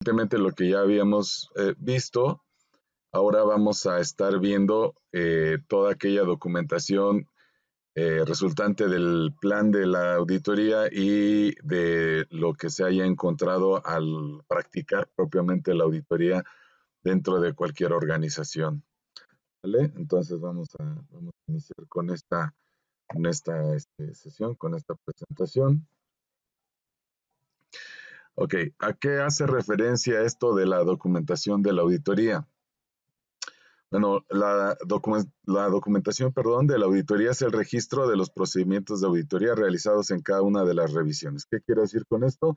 Evidentemente lo que ya habíamos visto, ahora vamos a estar viendo toda aquella documentación resultante del plan de la auditoría y de lo que se haya encontrado al practicar propiamente la auditoría dentro de cualquier organización. ¿Vale? Entonces vamos a iniciar con esta sesión, con esta presentación. Ok, ¿a qué hace referencia esto de la documentación de la auditoría? Bueno, la documentación, perdón, de la auditoría es el registro de los procedimientos de auditoría realizados en cada una de las revisiones. ¿Qué quiero decir con esto?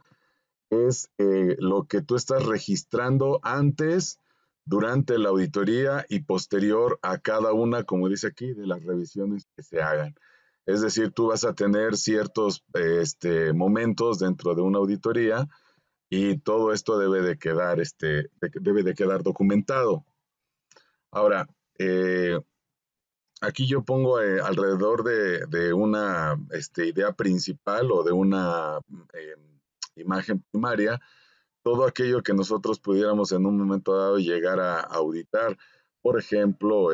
Es lo que tú estás registrando antes, durante la auditoría y posterior a cada una, como dice aquí, de las revisiones que se hagan. Es decir, tú vas a tener ciertos momentos dentro de una auditoría y todo esto debe de quedar documentado. Ahora, aquí yo pongo alrededor de una idea principal o de una eh, imagen primaria, todo aquello que nosotros pudiéramos en un momento dado llegar a auditar. Por ejemplo,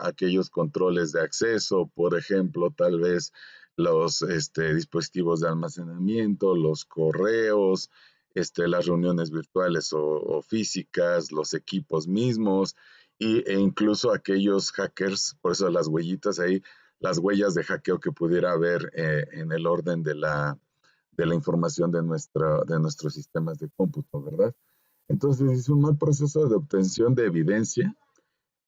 aquellos controles de acceso, por ejemplo, tal vez los dispositivos de almacenamiento, los correos, las reuniones virtuales o físicas, los equipos mismos e incluso aquellos hackers, por eso las huellitas ahí, las huellas de hackeo que pudiera haber en el orden de la información de nuestros sistemas de cómputo, ¿verdad? Entonces, es un mal proceso de obtención de evidencia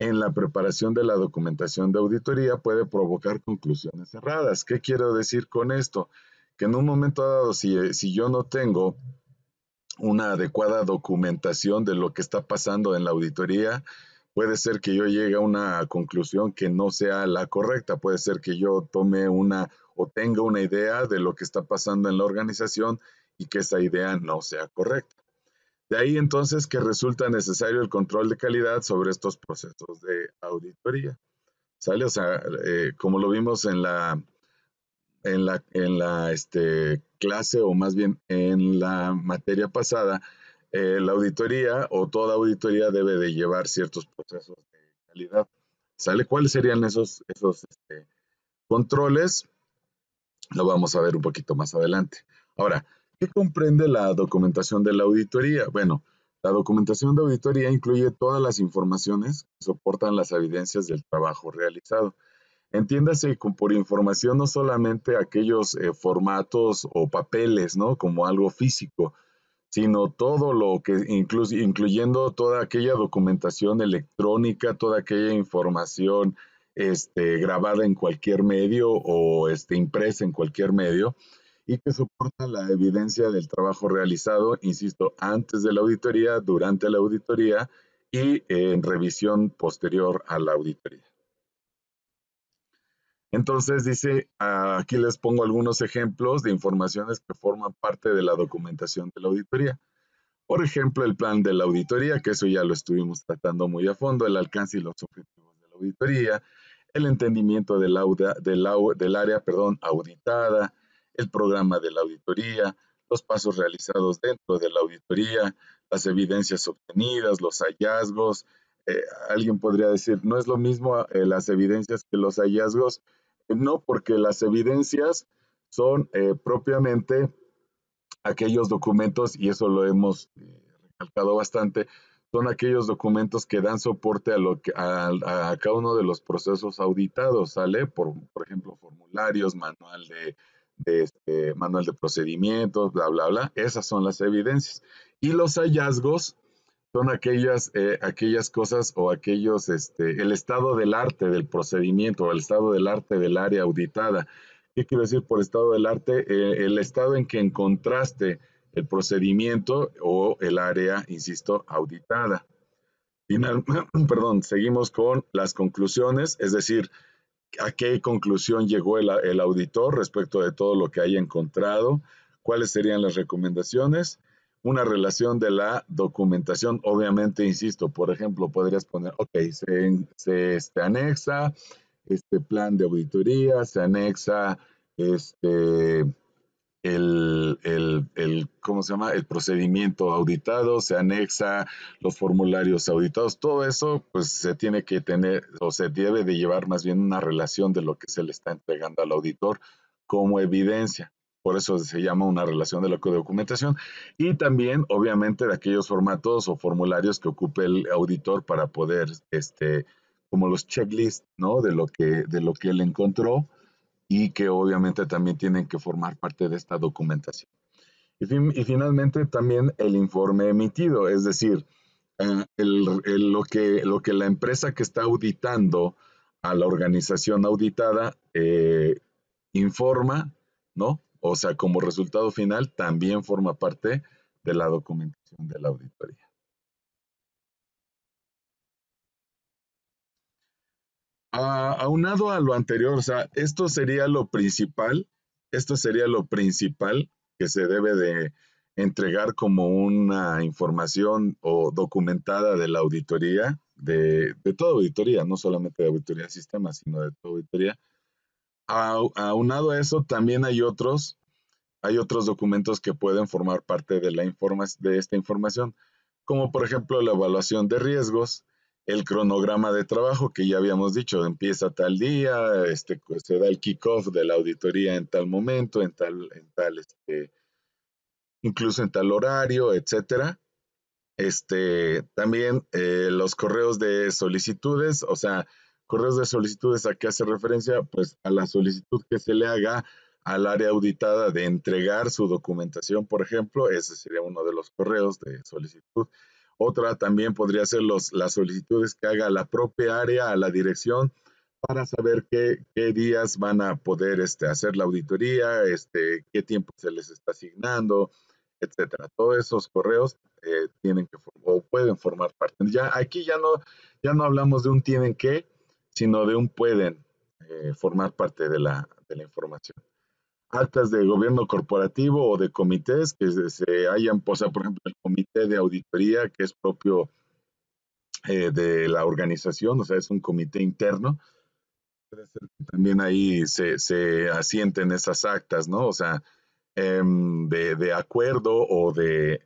en la preparación de la documentación de auditoría puede provocar conclusiones erradas. ¿Qué quiero decir con esto? Que en un momento dado, si yo no tengo una adecuada documentación de lo que está pasando en la auditoría, puede ser que yo llegue a una conclusión que no sea la correcta, puede ser que yo tome una o tenga una idea de lo que está pasando en la organización y que esa idea no sea correcta. De ahí entonces que resulta necesario el control de calidad sobre estos procesos de auditoría. ¿Sale? O sea, como lo vimos en la clase o más bien en la materia pasada, la auditoría o toda auditoría debe de llevar ciertos procesos de calidad. ¿Sale? ¿Cuáles serían esos controles? Lo vamos a ver un poquito más adelante. Ahora, ¿qué comprende la documentación de la auditoría? Bueno, la documentación de auditoría incluye todas las informaciones que soportan las evidencias del trabajo realizado. Entiéndase por información no solamente aquellos formatos o papeles, ¿no? Como algo físico, sino todo lo que, incluyendo toda aquella documentación electrónica, toda aquella información grabada en cualquier medio o impresa en cualquier medio y que soporta la evidencia del trabajo realizado, insisto, antes de la auditoría, durante la auditoría y en revisión posterior a la auditoría. Entonces dice, aquí les pongo algunos ejemplos de informaciones que forman parte de la documentación de la auditoría. Por ejemplo, el plan de la auditoría, que eso ya lo estuvimos tratando muy a fondo, el alcance y los objetivos de la auditoría, el entendimiento del área, auditada, el programa de la auditoría, los pasos realizados dentro de la auditoría, las evidencias obtenidas, los hallazgos. Eh, Alguien podría decir, no es lo mismo las evidencias que los hallazgos. No, porque las evidencias son propiamente aquellos documentos, y eso lo hemos recalcado bastante, son aquellos documentos que dan soporte a cada uno de los procesos auditados, ¿sale? Por ejemplo, formularios, manual de procedimientos, bla, bla, bla. Esas son las evidencias. Y los hallazgos son aquellas cosas o el estado del arte del procedimiento o el estado del arte del área auditada. ¿Qué quiero decir por estado del arte? El estado en que encontraste el procedimiento o el área, insisto, auditada. Final, perdón, seguimos con las conclusiones, es decir, a qué conclusión llegó el auditor respecto de todo lo que haya encontrado, cuáles serían las recomendaciones, una relación de la documentación, obviamente, insisto, por ejemplo, podrías poner, ok, se anexa este plan de auditoría, se anexa este, ¿cómo se llama? El procedimiento auditado, se anexa los formularios auditados, todo eso pues se tiene que tener o se debe de llevar más bien una relación de lo que se le está entregando al auditor como evidencia. Por eso se llama una relación de la documentación y también obviamente de aquellos formatos o formularios que ocupe el auditor para poder, como los checklists, ¿no? De lo que él encontró y que obviamente también tienen que formar parte de esta documentación. Y finalmente también el informe emitido, es decir, lo que la empresa que está auditando a la organización auditada informa, ¿no? O sea, como resultado final también forma parte de la documentación de la auditoría. Aunado a lo anterior, o sea, esto sería lo principal que se debe de entregar como una información o documentada de la auditoría, de toda auditoría, no solamente de auditoría de sistemas, sino de toda auditoría. Aunado a eso, también hay otros documentos que pueden formar parte de, de esta información, como por ejemplo la evaluación de riesgos, el cronograma de trabajo que ya habíamos dicho, empieza tal día, pues, se da el kickoff de la auditoría en tal momento, incluso en tal horario, etcétera. También los correos de solicitudes, o sea, correos de solicitudes, ¿a qué hace referencia? Pues a la solicitud que se le haga al área auditada de entregar su documentación, por ejemplo, ese sería uno de los correos de solicitud. Otra también podría ser las solicitudes que haga la propia área a la dirección para saber qué días van a poder hacer la auditoría, qué tiempo se les está asignando, etcétera. Todos esos correos tienen que o pueden formar parte. Ya aquí ya no hablamos de un tienen que, sino de un pueden formar parte de la información. Actas de gobierno corporativo o de comités que se hayan, o sea, por ejemplo, el comité de auditoría que es propio de la organización, o sea, es un comité interno. Puede ser que también ahí se asienten esas actas, ¿no? O sea, de acuerdo o de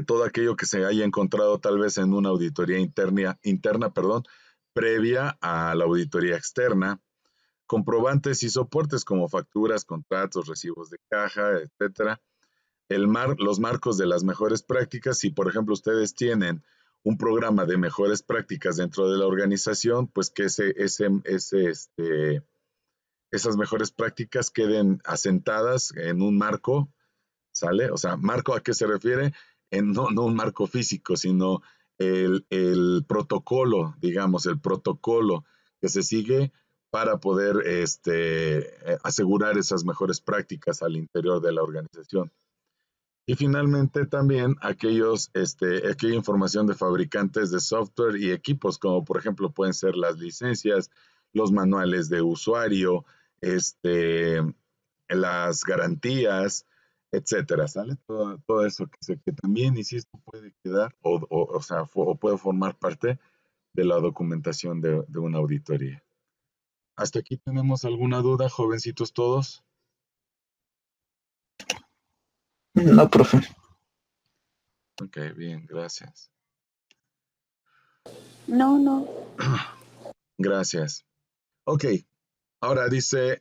todo aquello que se haya encontrado tal vez en una auditoría interna, perdón, previa a la auditoría externa, comprobantes y soportes como facturas, contratos, recibos de caja, etcétera. Los marcos de las mejores prácticas, si por ejemplo ustedes tienen un programa de mejores prácticas dentro de la organización, pues que esas mejores prácticas queden asentadas en un marco, ¿sale? O sea, marco a qué se refiere, no un marco físico, sino el protocolo, digamos, el protocolo que se sigue para poder asegurar esas mejores prácticas al interior de la organización. Y finalmente también aquella información de fabricantes de software y equipos, como por ejemplo pueden ser las licencias, los manuales de usuario, las garantías, etcétera, ¿sale? Todo eso que también, insisto, puede quedar o sea, o puede formar parte de la documentación de una auditoría. ¿Hasta aquí tenemos alguna duda, jovencitos todos? No, profe. Ok, bien, gracias. No, no. Gracias. Ok, ahora dice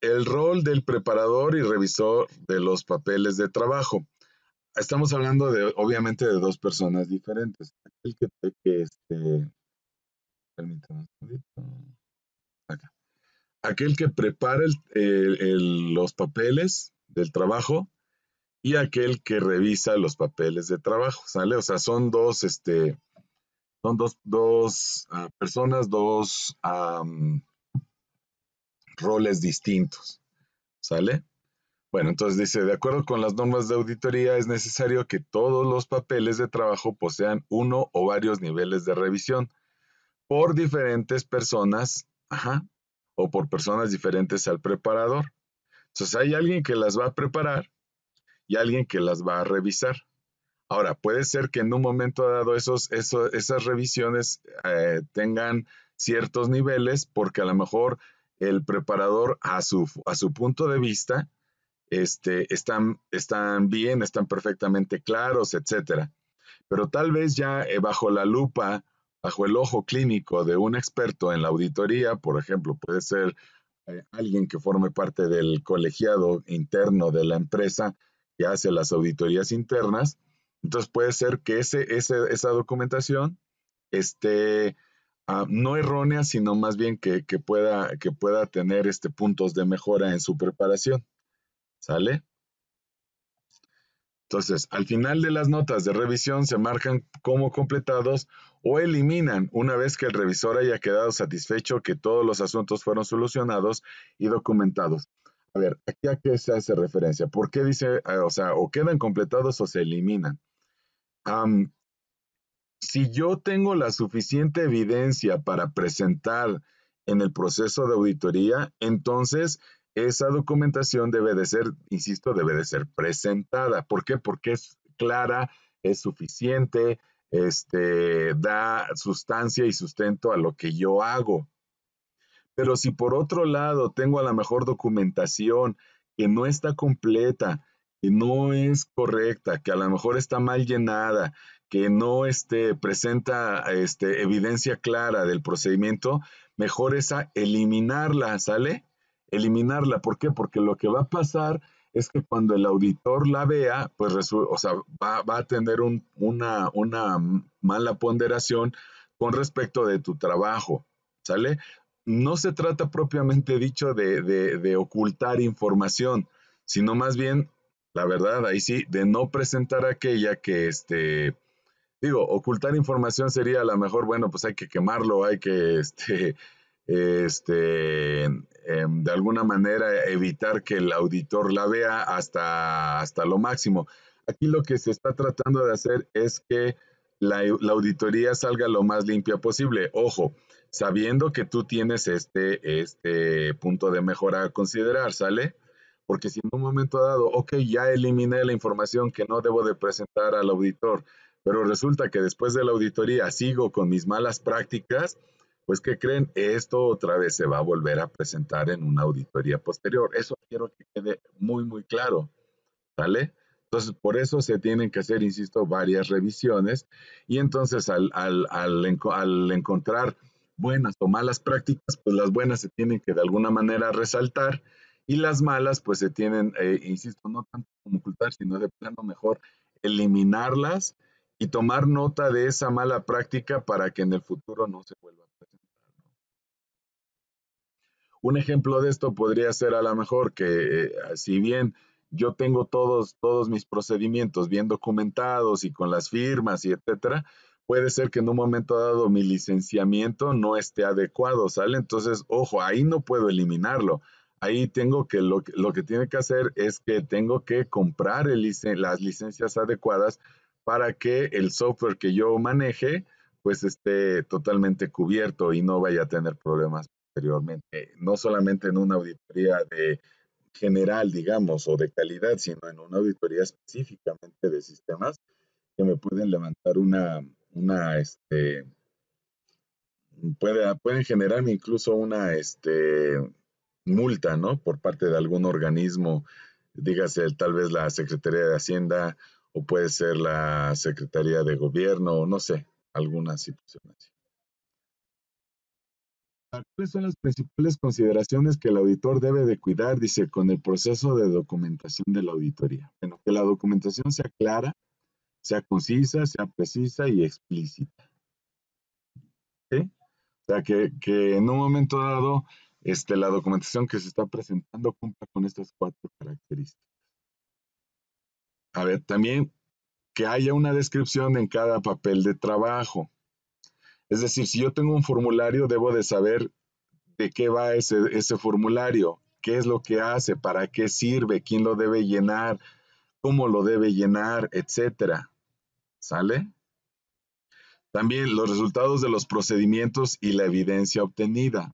el rol del preparador y revisor de los papeles de trabajo. Estamos hablando de, obviamente, de dos personas diferentes. Aquel permítame un segundito. Acá. Aquel que prepara los papeles del trabajo y aquel que revisa los papeles de trabajo, ¿sale? O sea, son dos personas, dos roles distintos, ¿sale? Bueno, entonces dice, de acuerdo con las normas de auditoría, es necesario que todos los papeles de trabajo posean uno o varios niveles de revisión por diferentes personas, ajá, o por personas diferentes al preparador. Entonces hay alguien que las va a preparar y alguien que las va a revisar. Ahora, puede ser que en un momento dado esas revisiones tengan ciertos niveles porque a lo mejor el preparador a su punto de vista, están bien, están perfectamente claros, etcétera. Pero tal vez ya bajo la lupa, bajo el ojo clínico de un experto en la auditoría, por ejemplo, puede ser alguien que forme parte del colegiado interno de la empresa que hace las auditorías internas, entonces puede ser que esa documentación esté no errónea, sino más bien que pueda tener puntos de mejora en su preparación. ¿Sale? Entonces, al final de las notas de revisión se marcan como completados o eliminan una vez que el revisor haya quedado satisfecho que todos los asuntos fueron solucionados y documentados. A ver, ¿aquí a qué se hace referencia? ¿Por qué dice, o sea, o quedan completados o se eliminan? Um, si yo tengo la suficiente evidencia para presentar en el proceso de auditoría, entonces esa documentación debe de ser, insisto, debe de ser presentada. ¿Por qué? Porque es clara, es suficiente, da sustancia y sustento a lo que yo hago. Pero si por otro lado tengo a la mejor documentación que no está completa, que no es correcta, que a lo mejor está mal llenada, que no presenta evidencia clara del procedimiento, mejor es eliminarla, ¿sale? Eliminarla. ¿Por qué? Porque lo que va a pasar es que cuando el auditor la vea, pues o sea, va a tener una mala ponderación con respecto de tu trabajo, ¿sale? No se trata propiamente dicho de ocultar información, sino más bien, la verdad, ahí sí, de no presentar aquella que, digo, ocultar información sería a lo mejor, bueno, pues hay que quemarlo, hay que, de alguna manera evitar que el auditor la vea hasta lo máximo. Aquí lo que se está tratando de hacer es que la auditoría salga lo más limpia posible. Ojo, sabiendo que tú tienes este punto de mejora a considerar, ¿sale? Porque si en un momento dado, ok, ya eliminé la información que no debo de presentar al auditor, pero resulta que después de la auditoría sigo con mis malas prácticas, pues ¿qué creen? Esto otra vez se va a volver a presentar en una auditoría posterior. Eso quiero que quede muy, muy claro, ¿vale? Entonces, por eso se tienen que hacer, insisto, varias revisiones y entonces al encontrar buenas o malas prácticas, pues las buenas se tienen que de alguna manera resaltar y las malas pues se tienen, insisto, no tanto como ocultar, sino de plano mejor eliminarlas y tomar nota de esa mala práctica para que en el futuro no se vuelva a presentar. Un ejemplo de esto podría ser a lo mejor que si bien yo tengo todos mis procedimientos bien documentados y con las firmas y etcétera, puede ser que en un momento dado mi licenciamiento no esté adecuado, ¿sale? Entonces, ojo, ahí no puedo eliminarlo. Ahí tengo que lo que tiene que hacer es que tengo que comprar las licencias adecuadas para que el software que yo maneje pues esté totalmente cubierto y no vaya a tener problemas posteriormente, no solamente en una auditoría de general, digamos, o de calidad, sino en una auditoría específicamente de sistemas que me pueden levantar pueden generarme incluso una multa, ¿no? Por parte de algún organismo, dígase tal vez la Secretaría de Hacienda o puede ser la Secretaría de Gobierno, o no sé, alguna situación así. ¿Cuáles son las principales consideraciones que el auditor debe de cuidar? Dice, con el proceso de documentación de la auditoría. Bueno, que la documentación sea clara, sea concisa, sea precisa y explícita. ¿Sí? O sea, que en un momento dado, la documentación que se está presentando cumpla con estas cuatro características. A ver, también que haya una descripción en cada papel de trabajo. Es decir, si yo tengo un formulario, debo de saber de qué va ese formulario, qué es lo que hace, para qué sirve, quién lo debe llenar, cómo lo debe llenar, etcétera. ¿Sale? También los resultados de los procedimientos y la evidencia obtenida.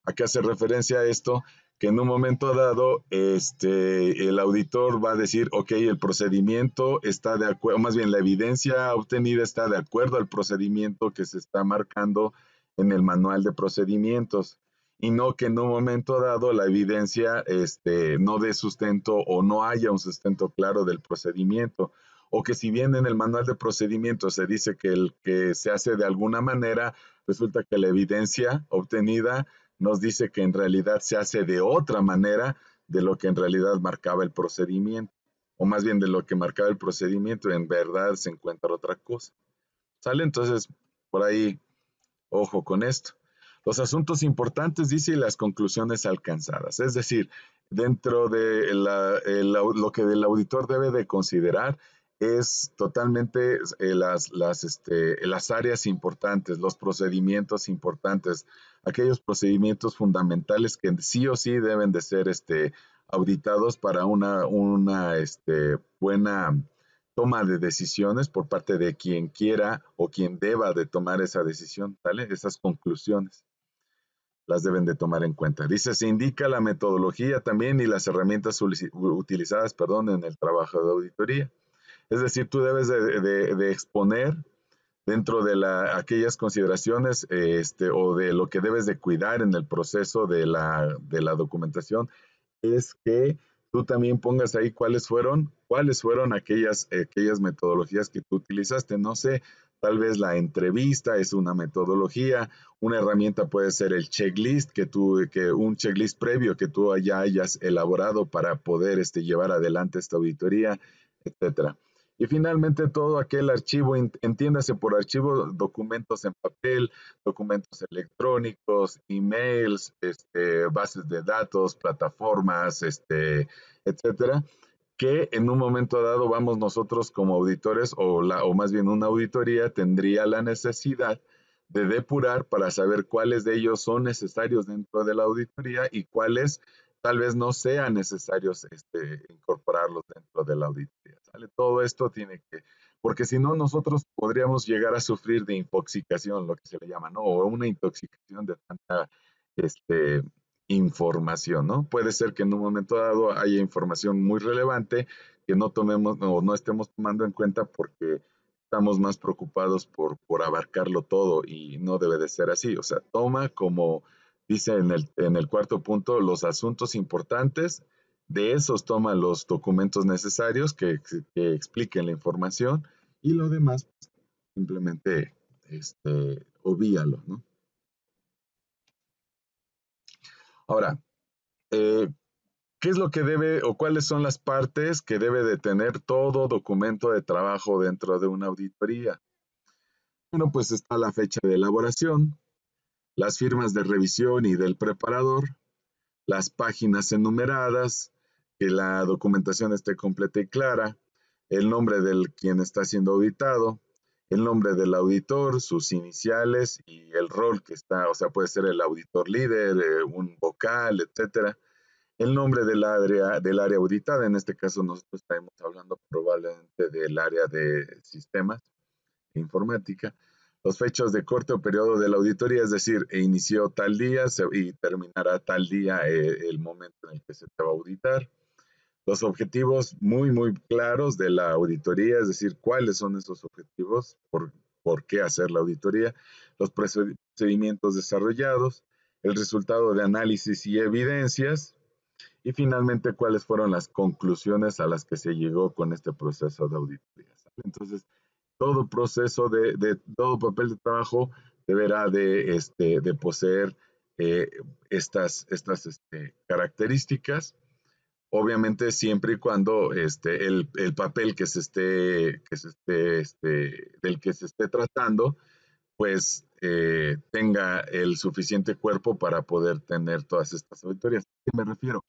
¿A qué hace referencia a esto? Que en un momento dado, el auditor va a decir, ok, el procedimiento está de acuerdo, más bien la evidencia obtenida está de acuerdo al procedimiento que se está marcando en el manual de procedimientos. y no que en un momento dado la evidencia no dé sustento o no haya un sustento claro del procedimiento, o que si bien en el manual de procedimiento se dice que el que se hace de alguna manera, resulta que la evidencia obtenida nos dice que en realidad se hace de otra manera de lo que en realidad marcaba el procedimiento, o más bien de lo que marcaba el procedimiento, en verdad se encuentra otra cosa. ¿Sale? Entonces, por ahí, ojo con esto. Los asuntos importantes, dice, y las conclusiones alcanzadas. Es decir, dentro de lo que el auditor debe de considerar es totalmente las áreas importantes, los procedimientos importantes, aquellos procedimientos fundamentales que sí o sí deben de ser auditados para una buena toma de decisiones por parte de quien quiera o quien deba de tomar esa decisión, ¿vale? Esas conclusiones las deben de tomar en cuenta. Dice, se indica la metodología también y las herramientas utilizadas, perdón, en el trabajo de auditoría. Es decir, tú debes de exponer dentro de aquellas consideraciones o de lo que debes de cuidar en el proceso de la documentación, es que tú también pongas ahí cuáles fueron aquellas metodologías que tú utilizaste. No sé, tal vez la entrevista es una metodología, una herramienta puede ser el checklist, que un checklist previo que tú ya hayas elaborado para poder llevar adelante esta auditoría, etcétera. Y finalmente todo aquel archivo, entiéndase por archivo, documentos en papel, documentos electrónicos, emails, bases de datos, plataformas, etcétera, que en un momento dado vamos nosotros como auditores o más bien una auditoría tendría la necesidad de depurar para saber cuáles de ellos son necesarios dentro de la auditoría y cuáles tal vez no sean necesarios incorporarlos dentro de la auditoría. ¿Sale? Todo esto tiene que, porque si no nosotros podríamos llegar a sufrir de infoxicación, lo que se le llama, ¿no? O una intoxicación de tanta información, ¿no? Puede ser que en un momento dado haya información muy relevante que no tomemos o no estemos tomando en cuenta porque estamos más preocupados por abarcarlo todo y no debe de ser así. O sea, toma como dice en el cuarto punto los asuntos importantes, de esos toma los documentos necesarios que expliquen la información y lo demás pues, simplemente obvíalo, ¿no? Ahora, eh, ¿qué es lo que debe o cuáles son las partes que debe de tener todo documento de trabajo dentro de una auditoría? Bueno, pues está la fecha de elaboración, las firmas de revisión y del preparador, las páginas enumeradas, que la documentación esté completa y clara, el nombre del quien está siendo auditado, el nombre del auditor, sus iniciales y el rol que está, o sea, puede ser el auditor líder, un vocal, etcétera. El nombre del área auditada, en este caso nosotros estaremos hablando probablemente del área de sistemas e informática, los fechas de corte o periodo de la auditoría, es decir, inició tal día y terminará tal día el momento en el que se te va a auditar. Los objetivos muy claros de la auditoría, es decir, cuáles son esos objetivos, por qué hacer la auditoría, los procedimientos desarrollados, el resultado de análisis y evidencias, y finalmente cuáles fueron las conclusiones a las que se llegó con este proceso de auditoría. Entonces, todo proceso todo papel de trabajo deberá de poseer eh, estas características, obviamente siempre y cuando el papel del que se esté tratando, pues tenga el suficiente cuerpo para poder tener todas estas auditorías. ¿A qué me refiero?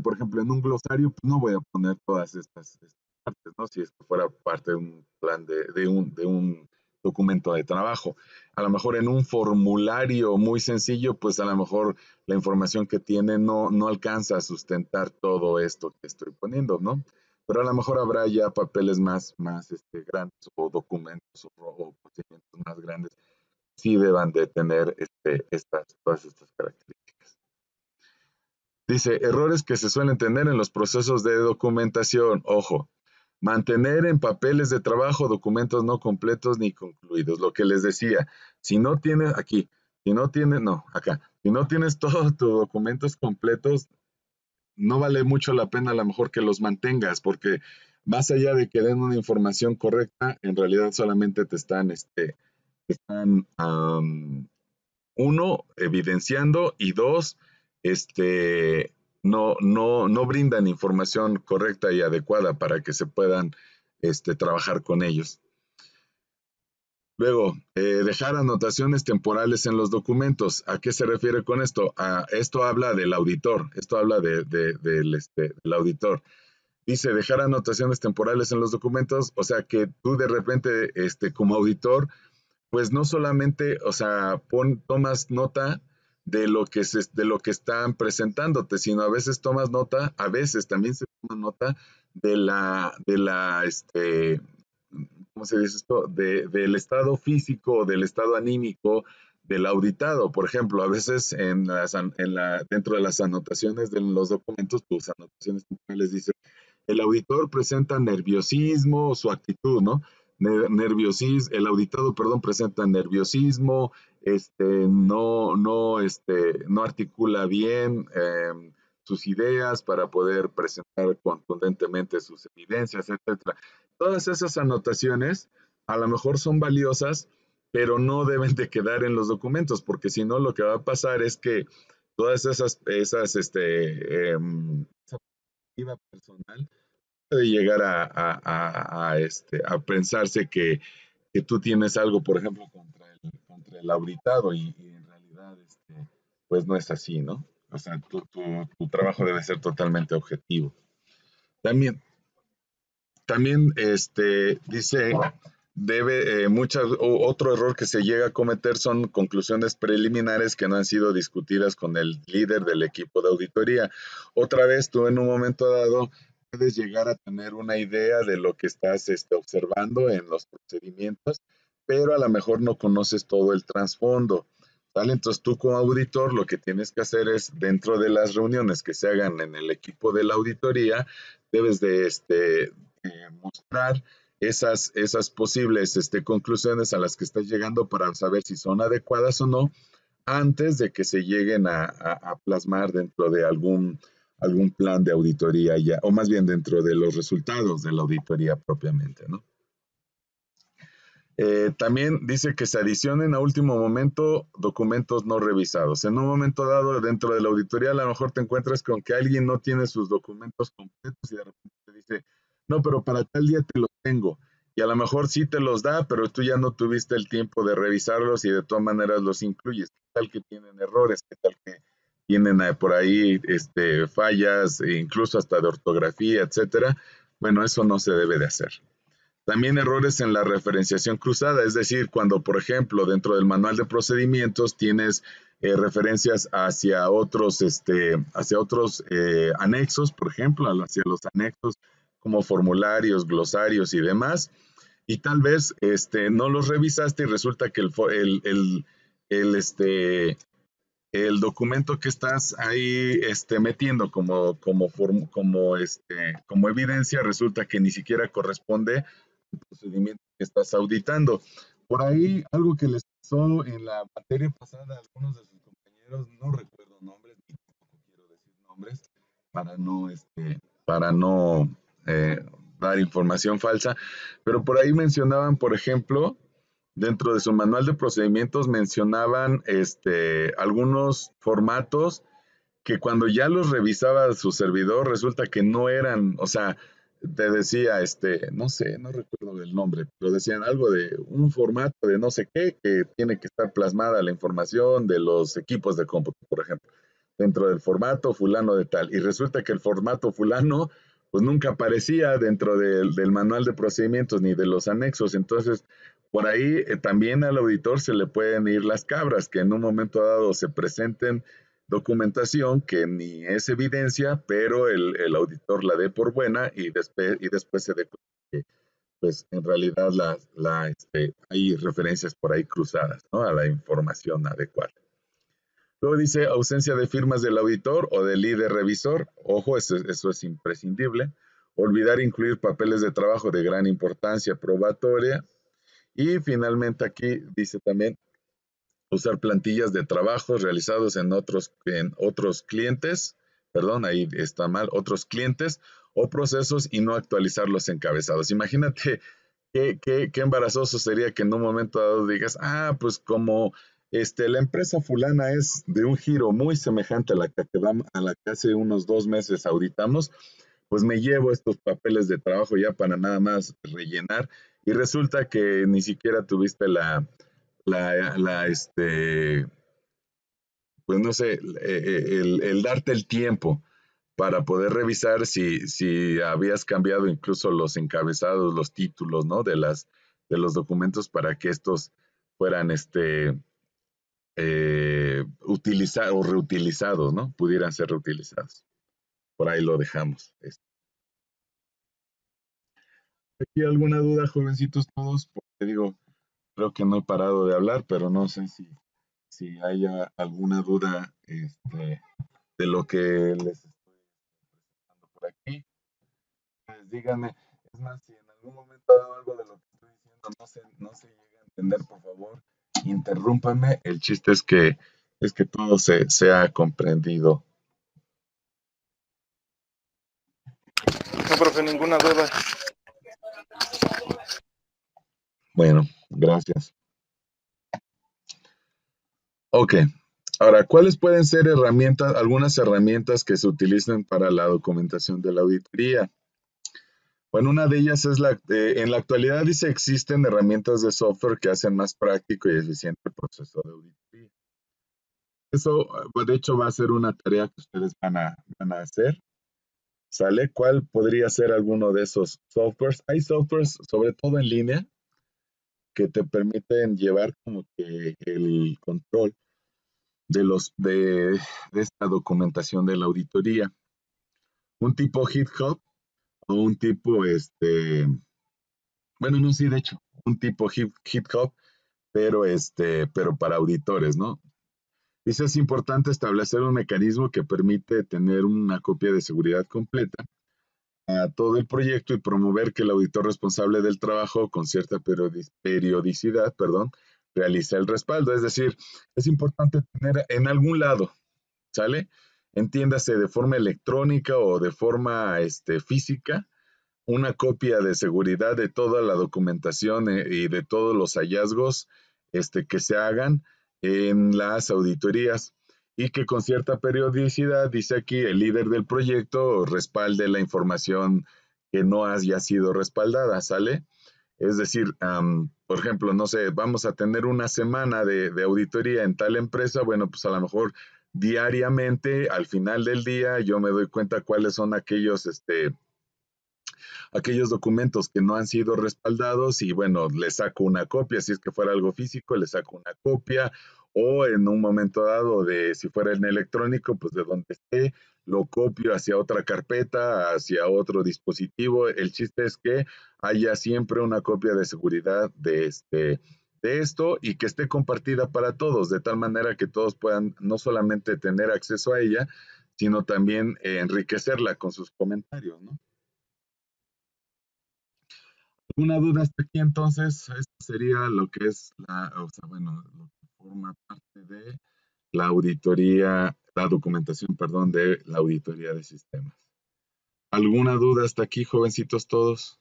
Por ejemplo, en un glosario pues, no voy a poner todas estas partes, ¿no? Si esto fuera parte de un plan de un documento de trabajo. A lo mejor en un formulario muy sencillo, pues a lo mejor la información que tiene no alcanza a sustentar todo esto que estoy poniendo, ¿no? Pero a lo mejor habrá ya papeles más grandes o documentos o procedimientos más grandes, sí deban de tener todas estas características. Dice, errores que se suelen tener en los procesos de documentación. Ojo, mantener en papeles de trabajo documentos no completos ni concluidos. Lo que les decía, si no tienes aquí, Si no tienes, no, acá, si no tienes todos tus documentos completos, no vale mucho la pena a lo mejor que los mantengas, porque más allá de que den una información correcta, en realidad solamente te están uno, evidenciando, y dos, no brindan información correcta y adecuada para que se puedan trabajar con ellos. Luego, dejar anotaciones temporales en los documentos. ¿A qué se refiere con esto? Esto habla del auditor, esto habla del auditor. Dice dejar anotaciones temporales en los documentos, o sea que tú de repente, como auditor, pues no solamente, o sea, tomas nota de lo que están presentándote, sino a veces tomas nota, a veces también se toma nota de la, ¿cómo se dice esto? Del estado físico, del estado anímico del auditado. Por ejemplo, a veces dentro de las anotaciones de los documentos, tus anotaciones les dice, el auditor presenta nerviosismo, su actitud, ¿no? El auditado, perdón, presenta nerviosismo, no articula bien sus ideas para poder presentar contundentemente sus evidencias, etcétera. Todas esas anotaciones a lo mejor son valiosas, pero no deben de quedar en los documentos, porque si no, lo que va a pasar es que todas esa perspectiva personal puede llegar a pensarse que tú tienes algo, por ejemplo, contra el auditado y en realidad, pues no es así, ¿no? O sea, tu trabajo debe ser totalmente objetivo. También, también dice, otro error que se llega a cometer son conclusiones preliminares que no han sido discutidas con el líder del equipo de auditoría. Otra vez, tú en un momento dado puedes llegar a tener una idea de lo que estás observando en los procedimientos, pero a lo mejor no conoces todo el trasfondo. ¿Vale? Entonces tú como auditor lo que tienes que hacer es, dentro de las reuniones que se hagan en el equipo de la auditoría, debes de mostrar esas posibles conclusiones a las que estás llegando para saber si son adecuadas o no antes de que se lleguen a plasmar dentro de algún plan de auditoría ya, o más bien dentro de los resultados de la auditoría propiamente, ¿no? También dice que se adicionen a último momento documentos no revisados. En un momento dado, dentro de la auditoría, a lo mejor te encuentras con que alguien no tiene sus documentos completos y de repente te dice, no, pero para tal día te los tengo. Y a lo mejor sí te los da, pero tú ya no tuviste el tiempo de revisarlos y de todas maneras los incluyes. ¿Qué tal que tienen errores? ¿Qué tal que tienen por ahí fallas, e incluso hasta de ortografía, etcétera? Bueno, eso no se debe de hacer. También errores en la referenciación cruzada, es decir, cuando, por ejemplo, dentro del manual de procedimientos tienes referencias hacia otros anexos, por ejemplo, hacia los anexos como formularios, glosarios y demás, y tal vez no los revisaste y resulta que el documento que estás ahí metiendo como evidencia resulta que ni siquiera corresponde al procedimiento que estás auditando. Por ahí, algo que les pasó en la materia pasada a algunos de sus compañeros, no recuerdo nombres, ni tampoco quiero decir nombres, para no dar información falsa, pero por ahí mencionaban, por ejemplo, dentro de su manual de procedimientos mencionaban algunos formatos que cuando ya los revisaba su servidor resulta que no eran, o sea, te decía, no sé, no recuerdo el nombre, pero decían algo de un formato de no sé qué, que tiene que estar plasmada la información de los equipos de cómputo, por ejemplo, dentro del formato fulano de tal. Y resulta que el formato fulano, pues nunca aparecía dentro del manual de procedimientos ni de los anexos. Entonces, por ahí también al auditor se le pueden ir las cabras, que en un momento dado se presenten documentación que ni es evidencia, pero el auditor la dé por buena y después se dé cuenta que pues en realidad hay referencias por ahí cruzadas, ¿no? A la información adecuada. Luego dice ausencia de firmas del auditor o del líder revisor. Ojo, eso es imprescindible. Olvidar incluir papeles de trabajo de gran importancia probatoria. Y finalmente aquí dice también usar plantillas de trabajos realizados en otros clientes, perdón, ahí está mal, otros clientes o procesos y no actualizar los encabezados. Imagínate qué embarazoso sería que en un momento dado digas, pues como la empresa fulana es de un giro muy semejante a la que hace unos 2 meses auditamos, pues me llevo estos papeles de trabajo ya para nada más rellenar y resulta que ni siquiera tuviste pues no sé, el darte el tiempo para poder revisar si habías cambiado incluso los encabezados, los títulos, ¿no? De los documentos para que estos fueran utilizados o reutilizados, ¿no? Pudieran ser reutilizados. Por ahí lo dejamos. ¿Aquí alguna duda, jovencitos todos? Porque digo, creo que no he parado de hablar, pero no sé si haya alguna duda de lo que les estoy dando por aquí. Pues díganme, es más, si en algún momento ha dado algo de lo que estoy diciendo no se llega a entender, por favor, interrúmpanme. El chiste es que todo se ha comprendido. No, profe, ninguna duda. Bueno, gracias. Ok. Ahora, ¿cuáles pueden ser algunas herramientas que se utilizan para la documentación de la auditoría? Bueno, una de ellas es en la actualidad dice existen herramientas de software que hacen más práctico y eficiente el proceso de auditoría. Eso, de hecho, va a ser una tarea que ustedes van a hacer. ¿Sale? ¿Cuál podría ser alguno de esos softwares? Hay softwares, sobre todo en línea, que te permiten llevar como que el control de esta documentación de la auditoría. Un tipo GitHub o un tipo, bueno, no, sí, de hecho, un tipo GitHub, pero para auditores, ¿no? Dice, es importante establecer un mecanismo que permite tener una copia de seguridad completa a todo el proyecto y promover que el auditor responsable del trabajo con cierta periodicidad, realice el respaldo. Es decir, es importante tener en algún lado, ¿sale? Entiéndase de forma electrónica o de forma física, una copia de seguridad de toda la documentación y de todos los hallazgos que se hagan en las auditorías y que con cierta periodicidad, dice aquí, el líder del proyecto respalde la información que no haya sido respaldada, ¿sale? Es decir, por ejemplo, no sé, vamos a tener una semana de auditoría en tal empresa, bueno, pues a lo mejor diariamente, al final del día, yo me doy cuenta cuáles son aquellos documentos que no han sido respaldados y bueno, le saco una copia, si es que fuera algo físico, le saco una copia o en un momento dado si fuera en electrónico, pues de donde esté, lo copio hacia otra carpeta, hacia otro dispositivo. El chiste es que haya siempre una copia de seguridad de esto y que esté compartida para todos, de tal manera que todos puedan no solamente tener acceso a ella, sino también enriquecerla con sus comentarios, ¿no? ¿Alguna duda hasta aquí entonces? Esto sería lo que es bueno, lo que forma parte de la auditoría, la documentación, perdón, de la auditoría de sistemas. ¿Alguna duda hasta aquí, jovencitos todos?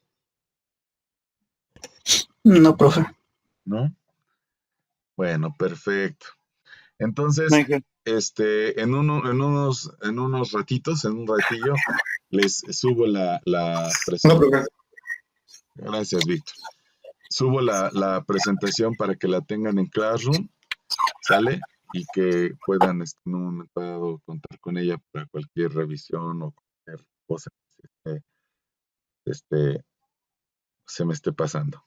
No, profe. ¿No? Bueno, perfecto. Entonces, Ángel. en unos ratitos, en un ratillo, les subo la No, presentación. profe. Gracias, Víctor. Subo la presentación para que la tengan en Classroom, ¿sale? Y que puedan en un momento dado contar con ella para cualquier revisión o cualquier cosa que se me esté pasando.